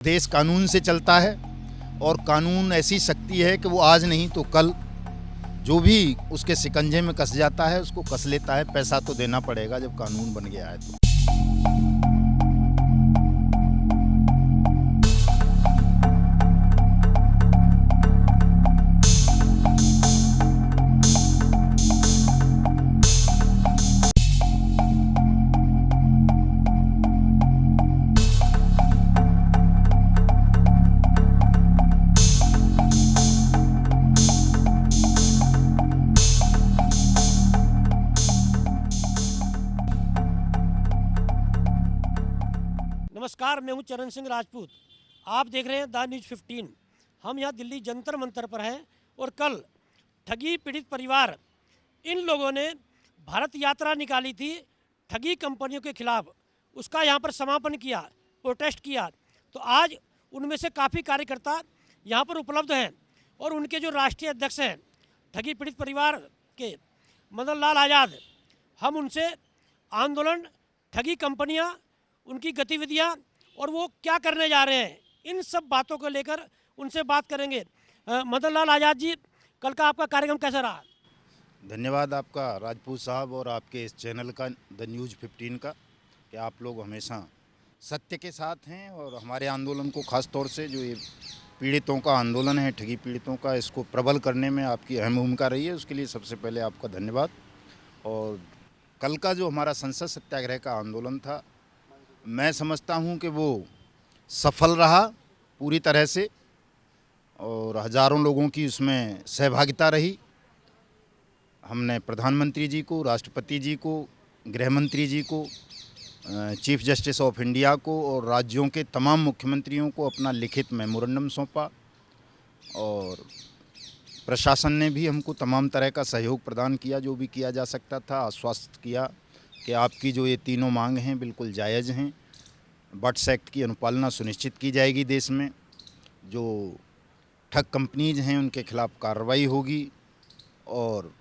देश कानून से चलता है और कानून ऐसी शक्ति है कि वो आज नहीं तो कल जो भी उसके शिकंजे में कस जाता है उसको कस लेता है। पैसा तो देना पड़ेगा जब कानून बन गया है तो। नमस्कार, मैं हूं चरण सिंह राजपूत। आप देख रहे हैं द न्यूज़ 15। हम यहां दिल्ली जंतर मंतर पर हैं और कल ठगी पीड़ित परिवार इन लोगों ने भारत यात्रा निकाली थी ठगी कंपनियों के खिलाफ, उसका यहां पर समापन किया, प्रोटेस्ट किया। तो आज उनमें से काफ़ी कार्यकर्ता यहां पर उपलब्ध हैं और उनके जो राष्ट्रीय अध्यक्ष हैं ठगी पीड़ित परिवार के मदन लाल आज़ाद, हम उनसे आंदोलन, ठगी कंपनियां, उनकी गतिविधियां और वो क्या करने जा रहे हैं, इन सब बातों को लेकर उनसे बात करेंगे। मदन लाल आज़ाद जी, कल का आपका कार्यक्रम कैसा रहा? धन्यवाद आपका राजपूत साहब और आपके इस चैनल का द न्यूज़ 15 का कि आप लोग हमेशा सत्य के साथ हैं और हमारे आंदोलन को खास तौर से जो ये पीड़ितों का आंदोलन है, ठगी पीड़ितों का, इसको प्रबल करने में आपकी अहम भूमिका रही है। उसके लिए सबसे पहले आपका धन्यवाद। और कल का जो हमारा संसद सत्याग्रह का आंदोलन था, मैं समझता हूं कि वो सफल रहा पूरी तरह से और हज़ारों लोगों की उसमें सहभागिता रही। हमने प्रधानमंत्री जी को, राष्ट्रपति जी को, गृह मंत्री जी को, चीफ जस्टिस ऑफ इंडिया को और राज्यों के तमाम मुख्यमंत्रियों को अपना लिखित मेमोरेंडम सौंपा और प्रशासन ने भी हमको तमाम तरह का सहयोग प्रदान किया, जो भी किया जा सकता था। आश्वस्त किया कि आपकी जो ये तीनों मांग हैं बिल्कुल जायज़ हैं। बट्स एक्ट की अनुपालना सुनिश्चित की जाएगी देश में। जो ठग कंपनीज हैं उनके खिलाफ कार्रवाई होगी और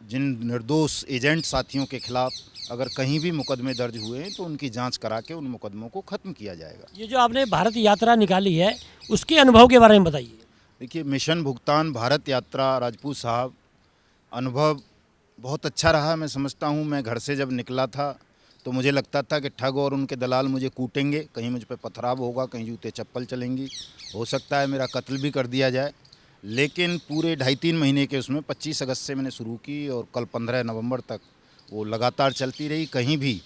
जिन निर्दोष एजेंट साथियों के खिलाफ अगर कहीं भी मुकदमे दर्ज हुए हैं तो उनकी जांच करा के उन मुकदमों को ख़त्म किया जाएगा। ये जो आपने भारत यात्रा निकाली है उसके अनुभव के बारे में बताइए। देखिए, मिशन भुगतान भारत यात्रा राजपूत साहब, अनुभव बहुत अच्छा रहा। मैं समझता हूँ, मैं घर से जब निकला था तो मुझे लगता था कि ठग और उनके दलाल मुझे कूटेंगे, कहीं मुझ पे पथराव होगा, कहीं जूते चप्पल चलेंगी, हो सकता है मेरा कत्ल भी कर दिया जाए। लेकिन पूरे 2.5-3 महीने के उसमें 25 अगस्त से मैंने शुरू की और कल 15 नवंबर तक वो लगातार चलती रही। कहीं भी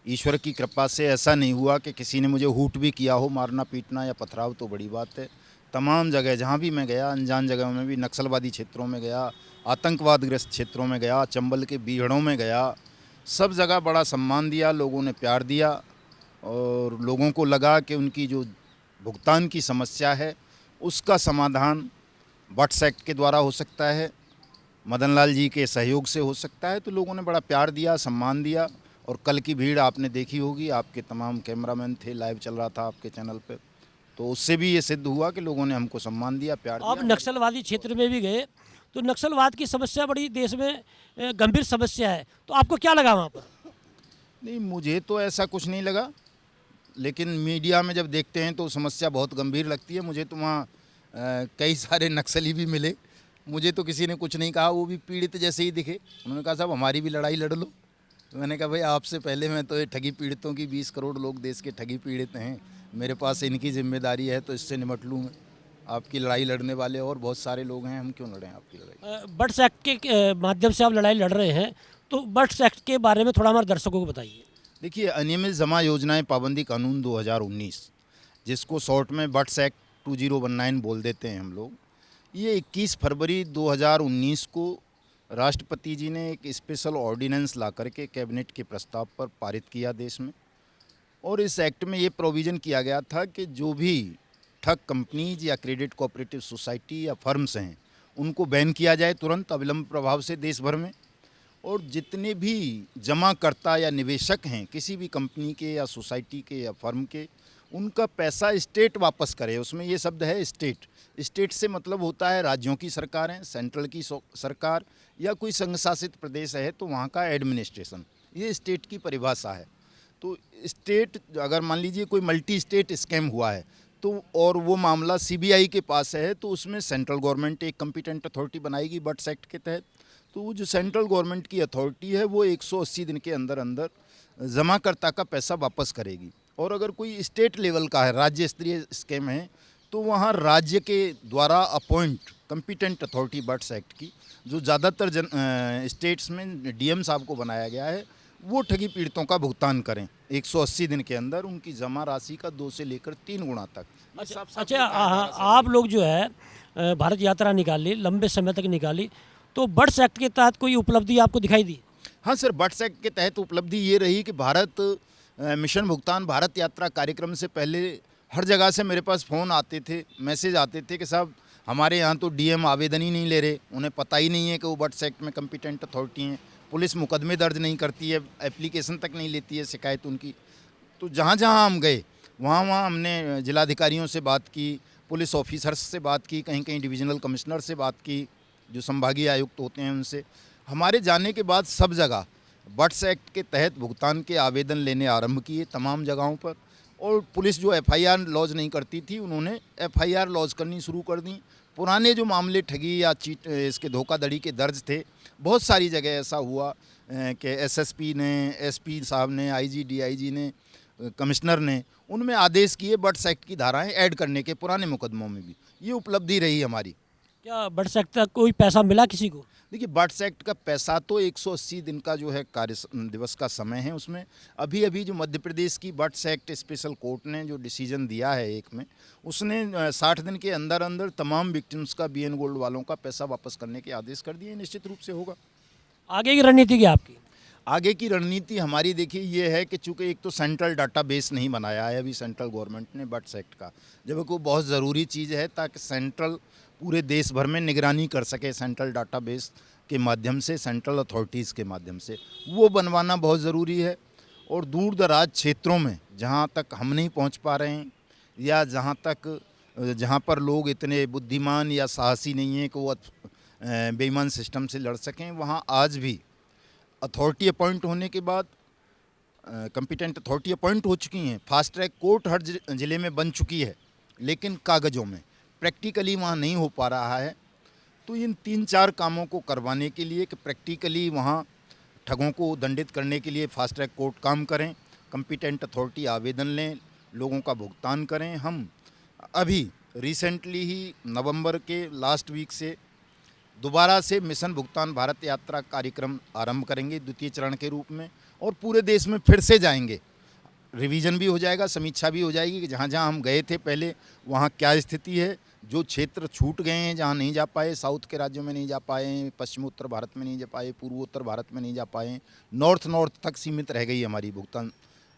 ईश्वर की कृपा से ऐसा नहीं हुआ कि किसी ने मुझे हूट भी किया हो, मारना पीटना या पथराव तो बड़ी बात है। तमाम जगह जहाँ भी मैं गया, अनजान जगहों में भी, नक्सलवादी क्षेत्रों में गया, आतंकवादग्रस्त क्षेत्रों में गया, चंबल के बीहड़ों में गया, सब जगह बड़ा सम्मान दिया, लोगों ने प्यार दिया और लोगों को लगा कि उनकी जो भुगतान की समस्या है उसका समाधान बट्स एक्ट के द्वारा हो सकता है, मदन लाल जी के सहयोग से हो सकता है। तो लोगों ने बड़ा प्यार दिया, सम्मान दिया और कल की भीड़ आपने देखी होगी, आपके तमाम कैमरामैन थे, लाइव चल रहा था आपके चैनल पे, तो उससे भी ये सिद्ध हुआ कि लोगों ने हमको सम्मान दिया, प्यार दिया। आप नक्सलवादी क्षेत्र में भी गए तो नक्सलवाद की समस्या बड़ी देश में गंभीर समस्या है, तो आपको क्या लगा वहाँ पर? नहीं, मुझे तो ऐसा कुछ नहीं लगा, लेकिन मीडिया में जब देखते हैं तो समस्या बहुत गंभीर लगती है। मुझे तो वहाँ कई सारे नक्सली भी मिले, मुझे तो किसी ने कुछ नहीं कहा, वो भी पीड़ित जैसे ही दिखे। उन्होंने कहा साहब हमारी भी लड़ाई लड़ लो। तो मैंने कहा भाई आपसे पहले मैं तो ये ठगी पीड़ितों की, 20 करोड़ लोग देश के ठगी पीड़ित हैं, मेरे पास इनकी जिम्मेदारी है तो इससे निपट लूँ मैं। आपकी लड़ाई लड़ने वाले और बहुत सारे लोग हैं, हम क्यों लड़ें आपकी लड़ाई? बट्स एक्ट के माध्यम से आप लड़ाई लड़ रहे हैं, तो बट्स एक्ट के बारे में थोड़ा हमारे दर्शकों को बताइए। देखिए, अनियमित जमा योजनाएं पाबंदी कानून 2019, जिसको शॉर्ट में बट्स एक्ट 2019 बोल देते हैं हम लोग, ये 21 फरवरी 2019 को राष्ट्रपति जी ने एक स्पेशल ऑर्डिनेंस ला करके कैबिनेट के प्रस्ताव पर पारित किया देश में। और इस एक्ट में ये प्रोविज़न किया गया था कि जो भी ठग कंपनीज या क्रेडिट कोऑपरेटिव सोसाइटी या फर्म्स हैं उनको बैन किया जाए तुरंत, अविलंब प्रभाव से देश भर में। और जितने भी जमाकर्ता या निवेशक हैं किसी भी कंपनी के या सोसाइटी के या फर्म के, उनका पैसा स्टेट वापस करे। उसमें ये शब्द है स्टेट। स्टेट से मतलब होता है राज्यों की सरकारें, सेंट्रल की सरकार, या कोई संघ शासित प्रदेश है तो वहाँ का एडमिनिस्ट्रेशन, ये स्टेट की परिभाषा है। तो स्टेट अगर मान लीजिए कोई मल्टी स्टेट स्कैम हुआ है तो और वो मामला सीबीआई के पास है तो उसमें सेंट्रल गवर्नमेंट एक कॉम्पिटेंट अथॉरिटी बनाएगी बट्स एक्ट के तहत। तो वो जो सेंट्रल गवर्नमेंट की अथॉरिटी है वो 180 दिन के अंदर अंदर जमाकर्ता का पैसा वापस करेगी। और अगर कोई स्टेट लेवल का है, राज्य स्तरीय स्कैम है, तो वहाँ राज्य के द्वारा अपॉइंट कॉम्पिटेंट अथॉरिटी बट्स एक्ट की, जो ज़्यादातर स्टेट्स में डीएम साहब को बनाया गया है, वो ठगी पीड़ितों का भुगतान करें 180 दिन के अंदर उनकी जमा राशि का 2 से लेकर 3 गुना तक। अच्छा, आप लोग जो है भारत यात्रा निकाली, लंबे समय तक निकाली, तो बट्स एक्ट के तहत कोई उपलब्धि आपको दिखाई दी? हाँ सर, बट्स एक्ट के तहत उपलब्धि ये रही कि भारत मिशन भुगतान भारत यात्रा कार्यक्रम से पहले हर जगह से मेरे पास फ़ोन आते थे, मैसेज आते थे कि साहब हमारे यहाँ तो डीएम आवेदन ही नहीं ले रहे, उन्हें पता ही नहीं है कि वो बट्स एक्ट में कॉम्पिटेंट अथॉरिटी हैं, पुलिस मुकदमे दर्ज नहीं करती है, एप्लीकेशन तक नहीं लेती है शिकायत उनकी। तो जहाँ जहाँ हम गए वहाँ वहाँ हमने जिलाधिकारियों से बात की, पुलिस ऑफिसर्स से बात की, कहीं कहीं डिविजनल कमिश्नर से बात की, जो संभागीय आयुक्त होते हैं उनसे। हमारे जाने के बाद सब जगह बट्स एक्ट के तहत भुगतान के आवेदन लेने आरंभ किए तमाम जगहों पर। और पुलिस जो एफआईआर लॉज नहीं करती थी उन्होंने एफआईआर लॉज करनी शुरू कर दी। पुराने जो मामले ठगी या चीट इसके धोखाधड़ी के दर्ज थे, बहुत सारी जगह ऐसा हुआ कि एसएसपी ने, एसपी साहब ने, आईजी डीआईजी ने, कमिश्नर ने, उनमें आदेश किए बट्स एक्ट की धाराएं ऐड करने के पुराने मुकदमों में भी। ये उपलब्धि रही हमारी। क्या बट्स एक्ट तक कोई पैसा मिला किसी को? देखिए, बट्स एक्ट का पैसा तो 180 दिन का जो है कार्य दिवस का समय है, उसमें अभी अभी जो मध्य प्रदेश की बट्स एक्ट स्पेशल कोर्ट ने जो डिसीजन दिया है एक में, उसने 60 दिन के अंदर अंदर तमाम विक्टिम्स का बीएन गोल्ड वालों का पैसा वापस करने के आदेश कर दिए। निश्चित रूप से होगा। आगे की रणनीति क्या आपकी? आगे की रणनीति हमारी देखिए ये है कि चूँकि एक तो सेंट्रल डाटाबेस नहीं बनाया है अभी सेंट्रल गवर्नमेंट ने बट्स एक्ट का, जबकि वो बहुत ज़रूरी चीज़ है ताकि सेंट्रल पूरे देश भर में निगरानी कर सके सेंट्रल डाटाबेस के माध्यम से, सेंट्रल अथॉरिटीज़ के माध्यम से, वो बनवाना बहुत ज़रूरी है। और दूर दराज क्षेत्रों में जहाँ तक हम नहीं पहुँच पा रहे हैं या जहाँ पर लोग इतने बुद्धिमान या साहसी नहीं हैं कि वो बेईमान सिस्टम से लड़ सकें, वहाँ आज भी अथॉरिटी अपॉइंट होने के बाद कॉम्पिटेंट अथॉरिटी अपॉइंट हो चुकी हैं, फास्ट ट्रैक कोर्ट हर ज़िले में बन चुकी है, लेकिन कागज़ों में प्रैक्टिकली वहाँ नहीं हो पा रहा है। तो इन 3-4 कामों को करवाने के लिए कि प्रैक्टिकली वहाँ ठगों को दंडित करने के लिए फास्ट ट्रैक कोर्ट काम करें, कॉम्पिटेंट अथॉरिटी आवेदन लें, लोगों का भुगतान करें। हम अभी रिसेंटली ही नवंबर के लास्ट वीक से दोबारा से मिशन भुगतान भारत यात्रा कार्यक्रम आरंभ करेंगे द्वितीय चरण के रूप में, और पूरे देश में फिर से जाएंगे। रिवीजन भी हो जाएगा, समीक्षा भी हो जाएगी कि जहाँ जहाँ हम गए थे पहले वहाँ क्या स्थिति है, जो क्षेत्र छूट गए हैं, जहाँ नहीं जा पाए, साउथ के राज्यों में नहीं जा पाए, पश्चिमोत्तर भारत में नहीं जा पाए, पूर्वोत्तर भारत में नहीं जा पाए, नॉर्थ तक सीमित रह गई हमारी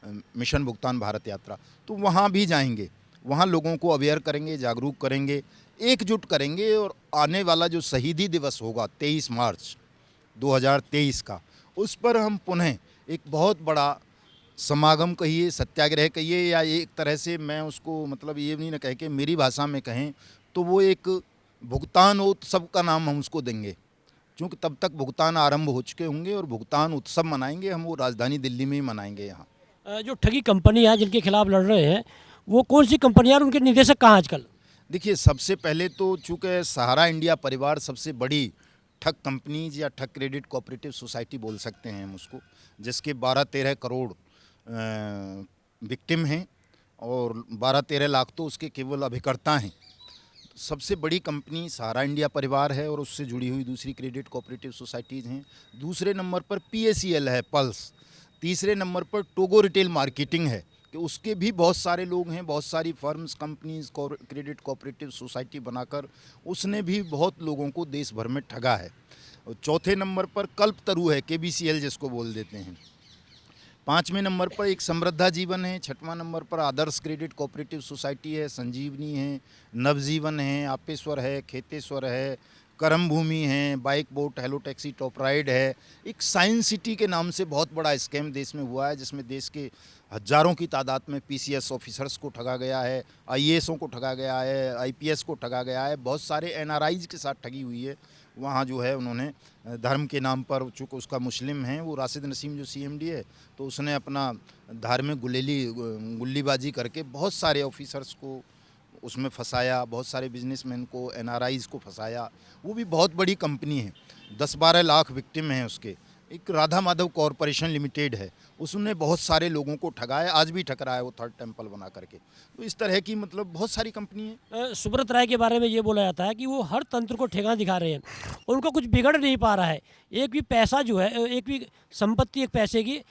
मिशन भुगतान भारत यात्रा। तो वहाँ भी जाएंगे, वहाँ लोगों को अवेयर करेंगे, जागरूक करेंगे, एकजुट करेंगे। और आने वाला जो शहीदी दिवस होगा 23 मार्च 2023 का, उस पर हम पुनः एक बहुत बड़ा समागम कहिए, सत्याग्रह कहिए, या एक तरह से मैं उसको मतलब ये नहीं ना कह के मेरी भाषा में कहें तो वो एक भुगतान उत्सव का नाम हम उसको देंगे, क्योंकि तब तक भुगतान आरंभ हो चुके होंगे और भुगतान उत्सव मनाएंगे हम, वो राजधानी दिल्ली में ही मनाएंगे। यहाँ जो ठगी कंपनियां जिनके खिलाफ लड़ रहे हैं वो कौन सी कंपनियां और उनके निदेशक कहाँ आजकल? देखिए, सबसे पहले तो चूँकि सहारा इंडिया परिवार सबसे बड़ी ठग कंपनीज या ठग क्रेडिट कोऑपरेटिव सोसाइटी बोल सकते हैं हम उसको, जिसके 12-13 करोड़ विक्टिम हैं और 12-13 लाख तो उसके केवल अभिकर्ता हैं। सबसे बड़ी कंपनी सहारा इंडिया परिवार है और उससे जुड़ी हुई दूसरी क्रेडिट कोऑपरेटिव सोसाइटीज़ हैं। दूसरे नंबर पर PACL है, पल्स। तीसरे नंबर पर टोगो रिटेल मार्केटिंग है कि उसके भी बहुत सारे लोग हैं, बहुत सारी firms, companies, credit cooperative society बनाकर उसने भी बहुत लोगों को देश भर में ठगा है। और चौथे नंबर पर कल्पतरु है, KBCL जिसको बोल देते हैं। 5वें नंबर पर एक समृद्धा जीवन है। 6वां नंबर पर आदर्श क्रेडिट कोऑपरेटिव सोसाइटी है, संजीवनी है, नवजीवन है, आपेश्वर है, खेतेश्वर है, करम भूमि है, bike boat, hello taxi, top ride है। एक साइंस सिटी के नाम से बहुत बड़ा स्कैम देश में हुआ है, जिसमें देश के हजारों की तादाद में पीसीएस ऑफिसर्स को ठगा गया है, आईएएसओं को ठगा गया है, आईपीएस को ठगा गया है। बहुत सारे एनआरआईज के साथ ठगी हुई है। वहाँ जो है उन्होंने धर्म के नाम पर, चूँकि उसका मुस्लिम है, वो राशिद नसीम जो सीएमडी है, तो उसने अपना धार्मिक गुल्लीबाजी करके बहुत सारे ऑफिसर्स को उसमें फंसाया, बहुत सारे बिजनेसमैन को, एनआरआईज को फंसाया। वो भी बहुत बड़ी कंपनी है, 10-12 लाख विक्टिम हैं उसके। एक राधा माधव कॉरपोरेशन लिमिटेड है, उसने बहुत सारे लोगों को ठगाया, आज भी ठग रहा है वो थर्ड टेम्पल बना करके। तो इस तरह की मतलब बहुत सारी कंपनी है। सुब्रत राय के बारे में ये बोला जाता है कि वो हर तंत्र को ठेका दिखा रहे हैं, उनका कुछ बिगड़ नहीं पा रहा है। एक भी पैसा जो है, एक भी संपत्ति, एक पैसे की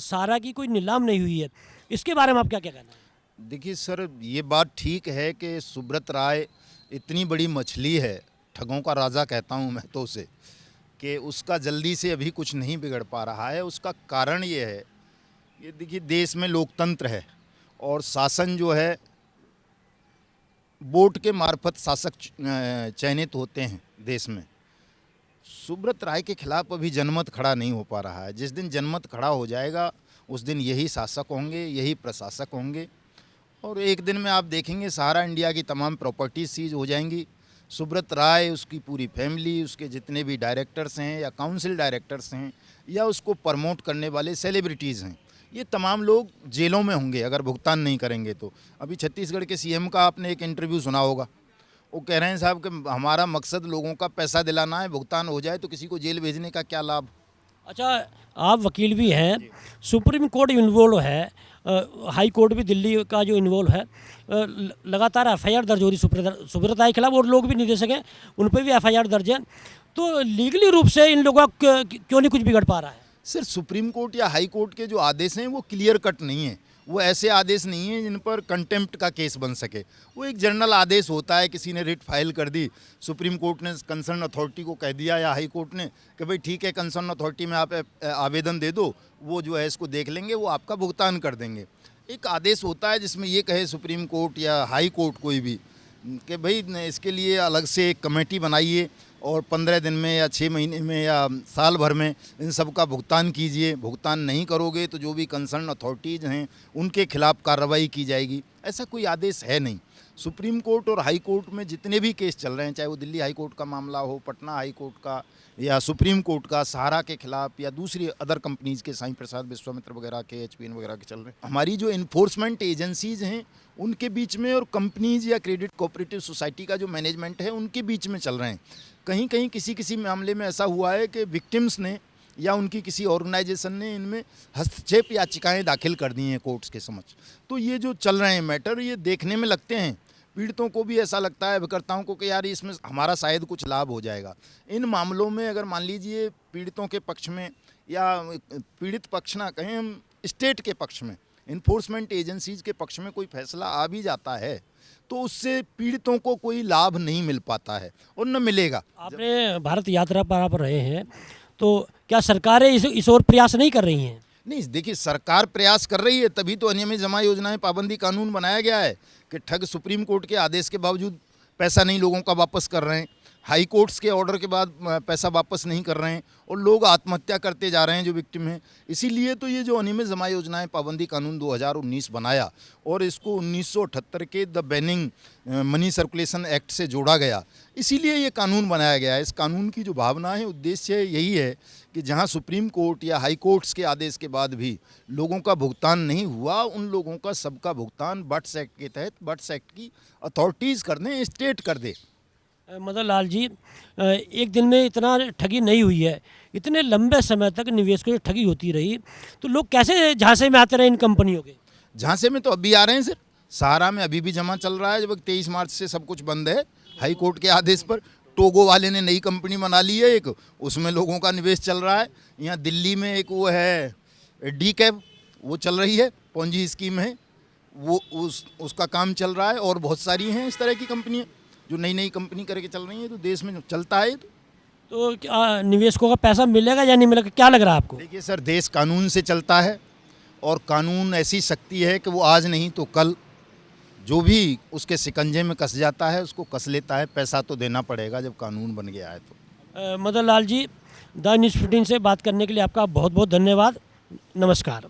सारा की कोई नीलाम नहीं हुई है। इसके बारे में आप क्या क्या कहना है? देखिए सर, ये बात ठीक है कि सुब्रत राय इतनी बड़ी मछली है, ठगों का राजा कहता हूँ मैं तो उसे, कि उसका जल्दी से अभी कुछ नहीं बिगड़ पा रहा है। उसका कारण ये है, ये देखिए देश में लोकतंत्र है और शासन जो है वोट के मार्फत शासक चयनित होते हैं देश में। सुब्रत राय के खिलाफ अभी जनमत खड़ा नहीं हो पा रहा है। जिस दिन जनमत खड़ा हो जाएगा उस दिन यही शासक होंगे, यही प्रशासक होंगे, और एक दिन में आप देखेंगे सारा इंडिया की तमाम प्रॉपर्टीज सीज हो जाएंगी। सुब्रत राय, उसकी पूरी फैमिली, उसके जितने भी डायरेक्टर्स हैं या काउंसिल डायरेक्टर्स हैं या उसको प्रमोट करने वाले सेलिब्रिटीज़ हैं, ये तमाम लोग जेलों में होंगे अगर भुगतान नहीं करेंगे तो। अभी छत्तीसगढ़ के सीएम का आपने एक इंटरव्यू सुना होगा, वो कह रहे हैं साहब कि हमारा मकसद लोगों का पैसा दिलाना है, भुगतान हो जाए तो किसी को जेल भेजने का क्या लाभ। अच्छा, आप वकील भी हैं, सुप्रीम कोर्ट इन्वॉल्व है, हाई कोर्ट भी दिल्ली का जो इन्वॉल्व है, लगातार एफआईआर दर्ज हो रही सुब्रत राय के खिलाफ, और लोग भी निदेशक हैं उन पर भी एफआईआर दर्ज है। तो लीगली रूप से इन लोगों का क्यों नहीं कुछ बिगड़ पा रहा है? सर, सुप्रीम कोर्ट या हाई कोर्ट के जो आदेश हैं वो क्लियर कट नहीं है। वो ऐसे आदेश नहीं हैं जिन पर कंटेम्प्ट का केस बन सके। वो एक जनरल आदेश होता है, किसी ने रिट फाइल कर दी, सुप्रीम कोर्ट ने कंसर्न अथॉरिटी को कह दिया या हाई कोर्ट ने कि भाई ठीक है, कंसर्न अथॉरिटी में आप आवेदन दे दो, वो जो है इसको देख लेंगे, वो आपका भुगतान कर देंगे। एक आदेश होता है जिसमें ये कहे सुप्रीम कोर्ट या हाई कोर्ट कोई भी कि भाई इसके लिए अलग से एक कमेटी बनाइए और 15 दिन में या 6 महीने में या साल भर में इन सब का भुगतान कीजिए। भुगतान नहीं करोगे तो जो भी कंसर्न अथॉरिटीज़ हैं उनके खिलाफ कार्रवाई की जाएगी। ऐसा कोई आदेश है नहीं। सुप्रीम कोर्ट और हाई कोर्ट में जितने भी केस चल रहे हैं, चाहे वो दिल्ली हाई कोर्ट का मामला हो, पटना हाई कोर्ट का, या सुप्रीम कोर्ट का सहारा के खिलाफ, या दूसरी अदर कंपनीज़ के साईं प्रसाद विश्वामित्र वगैरह के, एचपीएन वगैरह के चल रहे हैं, हमारी जो इन्फोर्समेंट एजेंसीज़ हैं उनके बीच में और कंपनीज़ या क्रेडिट कोऑपरेटिव सोसाइटी का जो मैनेजमेंट है उनके बीच में चल रहे हैं। कहीं कहीं किसी मामले में ऐसा हुआ है कि विक्टिम्स ने या उनकी किसी ऑर्गेनाइजेशन ने इनमें हस्तक्षेप याचिकाएं दाखिल कर दी हैं कोर्ट्स के समक्ष। तो ये जो चल रहे हैं मैटर, ये देखने में लगते हैं, पीड़ितों को भी ऐसा लगता है, अभिकर्ताओं को, कि यार इसमें हमारा शायद कुछ लाभ हो जाएगा। इन मामलों में अगर मान लीजिए पीड़ितों के पक्ष में, या पीड़ित पक्ष ना कहें हम, स्टेट के पक्ष में, इन्फोर्समेंट एजेंसीज के पक्ष में कोई फैसला आ भी जाता है तो उससे पीड़ितों को कोई लाभ नहीं मिल पाता है और न मिलेगा। आपने भारत यात्रा पर आप रहे हैं, तो क्या सरकारें इस ओर प्रयास नहीं कर रही हैं? नहीं, देखिए सरकार प्रयास कर रही है, तभी तो अनियमित जमा योजनाएं पाबंदी कानून बनाया गया है कि ठग सुप्रीम कोर्ट के आदेश के बावजूद पैसा नहीं लोगों का वापस कर रहे हैं, हाई कोर्ट्स के ऑर्डर के बाद पैसा वापस नहीं कर रहे हैं, और लोग आत्महत्या करते जा रहे हैं जो विक्टिम हैं। इसीलिए तो ये जो अनियमित जमा योजनाएं पाबंदी कानून 2019 बनाया और इसको 1978 के the banning money circulation act से जोड़ा गया, इसीलिए ये कानून बनाया गया है। इस कानून की जो भावना है, उद्देश्य यही है कि जहां सुप्रीम कोर्ट या हाई कोर्ट्स के आदेश के बाद भी लोगों का भुगतान नहीं हुआ, उन लोगों का सबका भुगतान बट्स एक्ट के तहत, बट्स एक्ट की अथॉरिटीज़ कर दें, स्टेट कर दे। मदन लाल जी, एक दिन में इतना ठगी नहीं हुई है, इतने लंबे समय तक निवेशकों की ठगी होती रही, तो लोग कैसे झांसे में आते रहे इन कंपनियों के? झांसे में तो अभी आ रहे हैं सर, सहारा में अभी भी जमा चल रहा है, जब 23 मार्च से सब कुछ बंद है हाई कोर्ट के आदेश पर। टोगो वाले ने नई कंपनी बना ली है एक, उसमें लोगों का निवेश चल रहा है। यहाँ दिल्ली में एक वो है डी कैब, वो चल रही है, पोंजी स्कीम है, वो उसका काम चल रहा है, और बहुत सारी हैं इस तरह की कंपनियाँ जो नई नई कंपनी करके चल रही हैं। तो देश में चलता है। तो क्या निवेशकों का पैसा मिलेगा या नहीं मिलेगा, क्या लग रहा है आपको? देखिए सर, देश कानून से चलता है और कानून ऐसी शक्ति है कि वो आज नहीं तो कल जो भी उसके शिकंजे में कस जाता है उसको कस लेता है। पैसा तो देना पड़ेगा जब कानून बन गया है तो। मदन लाल जी, द न्यूज़ 15 से बात करने के लिए आपका बहुत बहुत धन्यवाद। नमस्कार।